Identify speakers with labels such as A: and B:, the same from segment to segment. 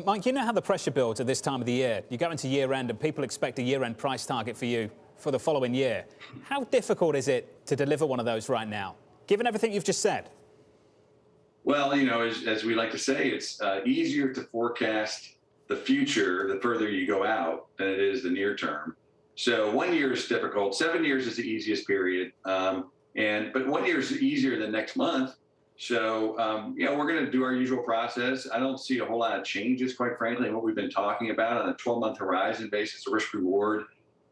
A: Mike, you know how the pressure builds at this time of the year. You go into year-end and people expect a year-end price target for you for the following year. How difficult is it to deliver one of those right now, given everything you've just said?
B: Well, as we like to say, it's easier to forecast the future the further you go out than it is the near term. So 1 year is difficult. 7 years is the easiest period. But 1 year is easier than next month. So, we're going to do our usual process. I don't see a whole lot of changes, quite frankly, in what we've been talking about on a 12-month horizon basis, the risk reward,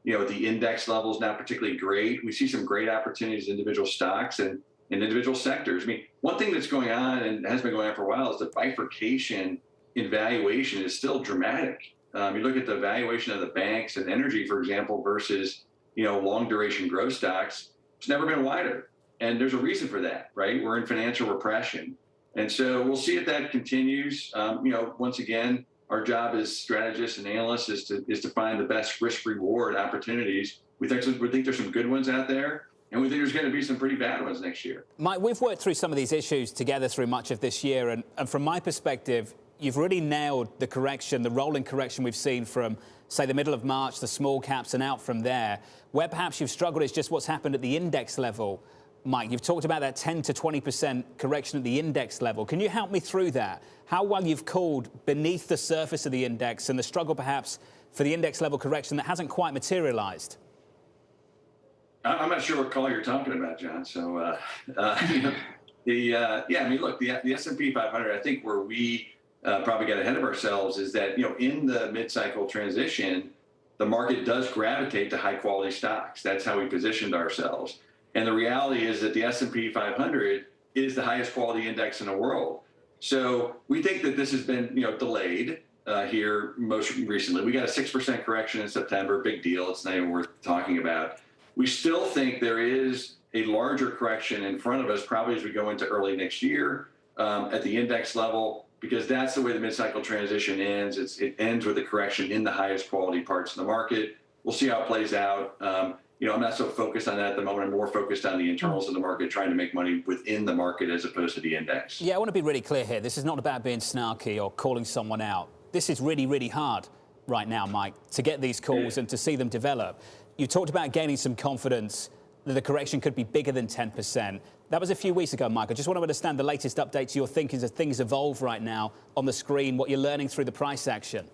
B: at the index level is not particularly great. We see some great opportunities in individual stocks and in individual sectors. I mean, one thing that's going on and has been going on for a while is the bifurcation in valuation is still dramatic. You look at the valuation of the banks and energy, for example, versus, long duration growth stocks, it's never been wider. And there's a reason for that, right? We're in financial repression. And so we'll see if that continues. Once again, our job as strategists and analysts is to find the best risk reward opportunities. We think there's some good ones out there, and we think there's going to be some pretty bad ones next year.
A: Mike, we've worked through some of these issues together through much of this year. And from my perspective, you've really nailed the correction, the rolling correction we've seen from, say, the middle of March, the small caps, and out from there. Where perhaps you've struggled is just what's happened at the index level. Mike, you've talked about that 10 to 20% correction at the index level. Can you help me through that? How well you've called beneath the surface of the index and the struggle perhaps for the index level correction that hasn't quite materialized?
B: I'm not sure what call you're talking about, John. So, look, the S&P 500, I think where we probably got ahead of ourselves is that, in the mid-cycle transition, the market does gravitate to high quality stocks. That's how we positioned ourselves. And the reality is that the S&P 500 is the highest quality index in the world. So we think that this has been, delayed here most recently. We got a 6% correction in September, big deal. It's not even worth talking about. We still think there is a larger correction in front of us, probably as we go into early next year at the index level, because that's the way the mid-cycle transition ends. It ends with a correction in the highest quality parts of the market. We'll see how it plays out. I'm not so focused on that at the moment. I'm more focused on the internals of the market, trying to make money within the market as opposed to the index.
A: Yeah, I want to be really clear here. This is not about being snarky or calling someone out. This is really, really hard right now, Mike, to get these calls and to see them develop. You talked about gaining some confidence that the correction could be bigger than 10%. That was a few weeks ago, Mike. I just want to understand the latest update to your thinking as things evolve right now on the screen, what you're learning through the price action.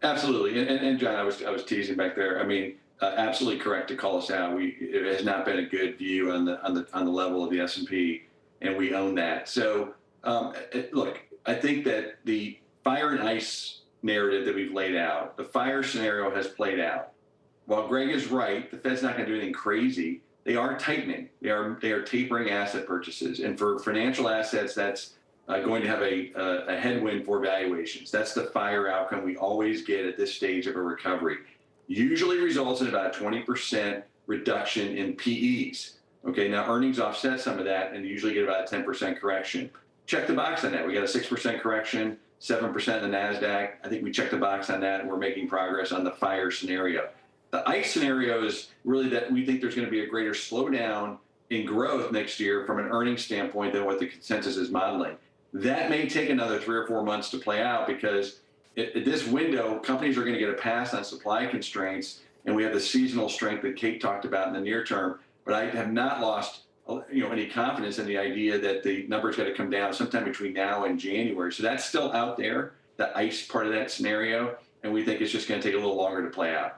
B: Absolutely. And John, I was teasing back there. I mean, absolutely correct to call us out. It has not been a good view on the level of the S&P, and we own that. So, look, I think that the fire and ice narrative that we've laid out, the fire scenario has played out. While Greg is right, the Fed's not going to do anything crazy. They are tightening. They are tapering asset purchases, and for financial assets, that's going to have a headwind for valuations. That's the fire outcome we always get at this stage of a recovery. Usually results in about a 20% reduction in PEs. Okay, now earnings offset some of that, and you usually get about a 10% correction. Check the box on that. We got a 6% correction, 7% in the NASDAQ. I think we checked the box on that, and we're making progress on the fire scenario. The ICE scenario is really that we think there's going to be a greater slowdown in growth next year from an earnings standpoint than what the consensus is modeling. That may take another 3 or 4 months to play out because at this window, companies are going to get a pass on supply constraints, and we have the seasonal strength that Kate talked about in the near term. But I have not lost, any confidence in the idea that the numbers got to come down sometime between now and January. So that's still out there, the ICE part of that scenario, and we think it's just going to take a little longer to play out.